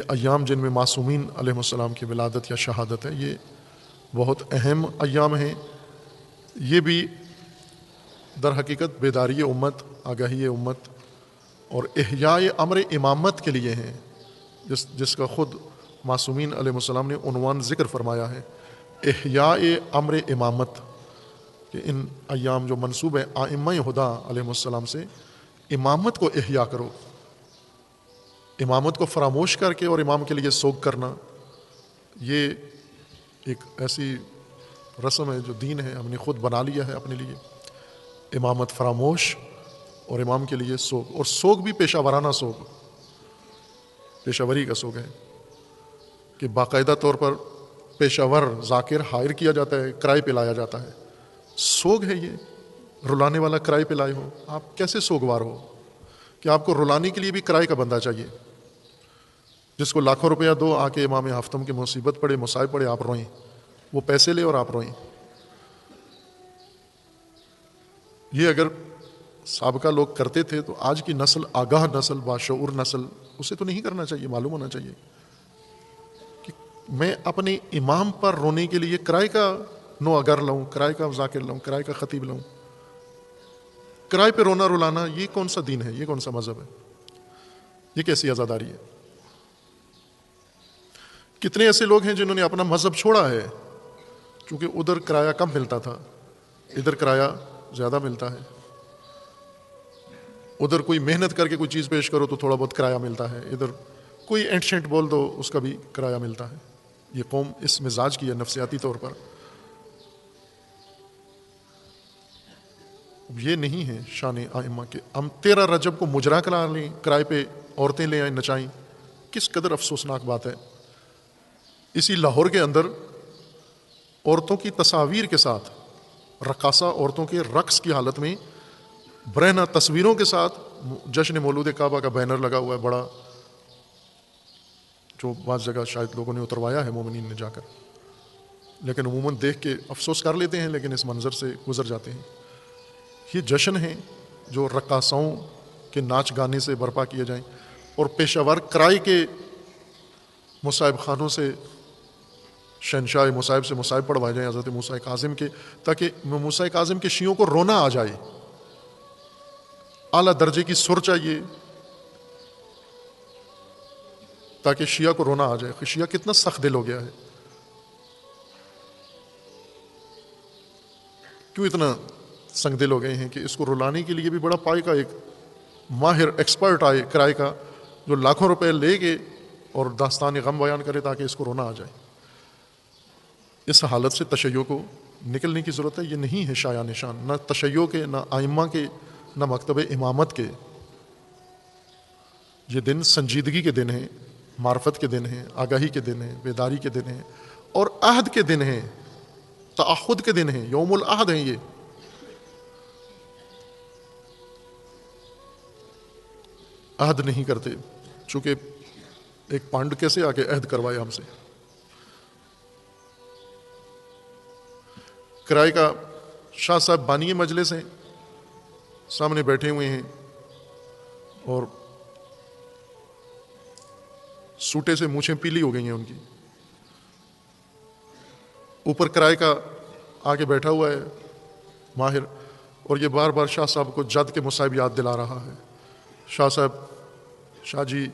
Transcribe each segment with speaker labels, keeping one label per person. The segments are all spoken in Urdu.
Speaker 1: ایام جن میں معصومین علیہ السلام کی ولادت یا شہادت ہے، یہ بہت اہم ایام ہیں۔ یہ بھی در حقیقت بیداری امت، آگاہی امت اور احیاء امر امامت کے لیے ہیں، جس کا خود معصومین علیہ السلام نے عنوان ذکر فرمایا ہے، احیاء امر امامت، کہ ان ایام جو منسوب ہے ائمہ ہدیٰ علیہ السلام سے، امامت کو احیاء کرو، امامت کو فراموش کر کے اور امام کے لیے سوگ کرنا، یہ ایک ایسی رسم ہے جو دین ہے، ہم نے خود بنا لیا ہے اپنے لیے، امامت فراموش اور امام کے لیے سوگ، اور سوگ بھی پیشہ ورانہ سوگ، پیشہ وری کا سوگ ہے کہ باقاعدہ طور پر پیشہ ور ذاکر ہائر کیا جاتا ہے، کرائے پہ لایا جاتا ہے، سوگ ہے یہ، رلانے والا کرائے پہ لائے ہو، آپ کیسے سوگوار ہو کہ آپ کو رلانے کے لیے بھی کرائے کا بندہ چاہیے، جس کو لاکھوں روپیہ دو، آ کے امام ہفتم کی مصیبت پڑے، مصائب پڑے، آپ روئیں، وہ پیسے لے اور آپ روئیں۔ یہ اگر سابقہ لوگ کرتے تھے تو آج کی نسل، آگاہ نسل، باشعور نسل، اسے تو نہیں کرنا چاہیے، معلوم ہونا چاہیے کہ میں اپنے امام پر رونے کے لیے کرائے کا نو اگر لوں، کرائے کا ذاکر لوں، کرائے کا خطیب لوں، کرائے پہ رونا رلانا، یہ کون سا دین ہے، یہ کون سا مذہب ہے، یہ کیسی عزاداری ہے؟ کتنے ایسے لوگ ہیں جنہوں نے اپنا مذہب چھوڑا ہے کیونکہ ادھر کرایہ کم ملتا تھا، ادھر کرایہ زیادہ ملتا ہے، ادھر کوئی محنت کر کے کوئی چیز پیش کرو تو تھوڑا بہت کرایہ ملتا ہے، ادھر کوئی اینٹ شینٹ بول دو اس کا بھی کرایہ ملتا ہے۔ یہ قوم اس مزاج کی ہے نفسیاتی طور پر۔ یہ نہیں ہے شان ائمہ کے، ہم 13 رجب کو مجرا کرا لیں، کرائے پہ عورتیں لے آئیں نچائیں، کس قدر افسوسناک بات ہے۔ اسی لاہور کے اندر عورتوں کی تصاویر کے ساتھ، رقاصہ عورتوں کے رقص کی حالت میں برہنہ تصویروں کے ساتھ جشن مولود کعبہ کا بینر لگا ہوا ہے بڑا، جو بعض جگہ شاید لوگوں نے اتروایا ہے مومنین نے جا کر، لیکن عموماً دیکھ کے افسوس کر لیتے ہیں، لیکن اس منظر سے گزر جاتے ہیں۔ یہ جشن ہیں جو رقاصاؤں کے ناچ گانے سے برپا کیے جائیں، اور پیشہ ور کرائے کے مصائب خانوں سے، شہنشاہ مصائب سے مصائب پڑھوائے جائیں حضرت موسیٰ کاظم کے، تاکہ موسیٰ کاظم کے شیعوں کو رونا آ جائے، اعلیٰ درجے کی سر چاہیے تاکہ شیعہ کو رونا آ جائے۔ شیعہ کتنا سخت دل ہو گیا ہے، کیوں اتنا سنگ دل ہو گئے ہیں کہ اس کو رلانے کے لیے بھی بڑا پائے کا ایک ماہر ایکسپرٹ آئے کرائے کا، جو لاکھوں روپے لے کے اور داستان غم بیان کرے تاکہ اس کو رونا آ جائے۔ اس حالت سے تشیع کو نکلنے کی ضرورت ہے۔ یہ نہیں ہے شایع نشان، نہ تشیع کے، نہ ائمہ کے، نہ مکتب امامت کے۔ یہ دن سنجیدگی کے دن ہیں، معرفت کے دن ہیں، آگاہی کے دن ہیں، بیداری کے دن ہیں، اور عہد کے دن ہیں، تعہد کے دن ہیں، یوم العہد ہیں۔ یہ عہد نہیں کرتے، چونکہ ایک پانڈ کیسے آ کے عہد کروائے ہم سے۔ کرائے کا شاہ صاحب بانی مجلس ہیں، سامنے بیٹھے ہوئے ہیں اور سوٹے سے مونچھیں پیلی ہو گئی ہیں ان کی، اوپر کرائے کا آگے بیٹھا ہوا ہے ماہر، اور یہ بار بار شاہ صاحب کو جد کے مصائب یاد دلا رہا ہے۔ شاہ صاحب، شاہ جی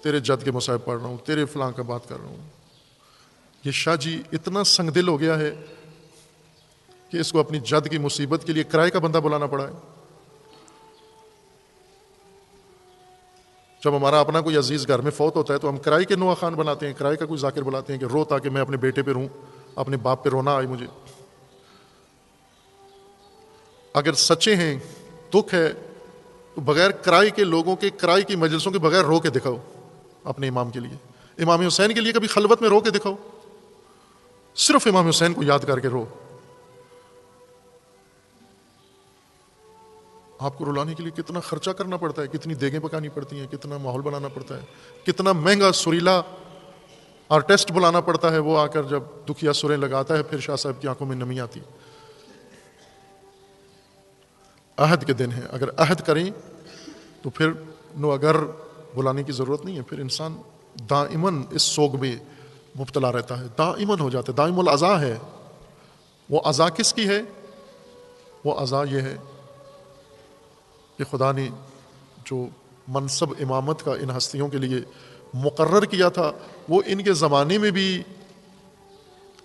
Speaker 1: تیرے جد کے مصائب پڑھ رہا ہوں، تیرے فلاں کا بات کر رہا ہوں۔ یہ شاہ جی اتنا سنگ دل ہو گیا ہے کہ اس کو اپنی جد کی مصیبت کے لیے کرائے کا بندہ بلانا پڑا ہے۔ جب ہمارا اپنا کوئی عزیز گھر میں فوت ہوتا ہے تو ہم کرائے کے نوح خان بناتے ہیں، کرائے کا کوئی ذاکر بلاتے ہیں کہ رو تاکہ میں اپنے بیٹے پہ روں، اپنے باپ پہ رونا آئے مجھے۔ اگر سچے ہیں، دکھ ہے، تو بغیر کرائے کے لوگوں کے، کرائے کی مجلسوں کے بغیر رو کے دکھاؤ اپنے امام کے لیے۔ امام حسین کے لیے کبھی خلوت میں رو کے دکھاؤ، صرف امام حسین کو یاد کر کے رو۔ آپ کو رلانے کے لیے کتنا خرچہ کرنا پڑتا ہے، کتنی دیگیں پکانی پڑتی ہیں، کتنا ماحول بنانا پڑتا ہے، کتنا مہنگا سریلا آرٹسٹ بلانا پڑتا ہے، وہ آ کر جب دکھیا سریں لگاتا ہے پھر شاہ صاحب کی آنکھوں میں نمی آتی۔ عہد کے دن ہے، اگر عہد کریں تو پھر نو اگر بلانے کی ضرورت نہیں ہے، پھر انسان دائماً اس سوگ میں مبتلا رہتا ہے، دائماً ہو جاتا ہے، دائم العزا ہے۔ وہ عزا کس کی ہے؟ وہ عزا یہ ہے کہ خدا نے جو منصب امامت کا ان ہستیوں کے لیے مقرر کیا تھا وہ ان کے زمانے میں بھی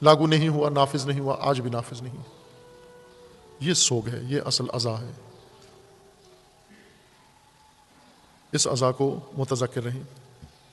Speaker 1: لاگو نہیں ہوا، نافذ نہیں ہوا، آج بھی نافذ نہیں۔ یہ سوگ ہے، یہ اصل عزا ہے۔ اس عزا کو متذکر رہیں۔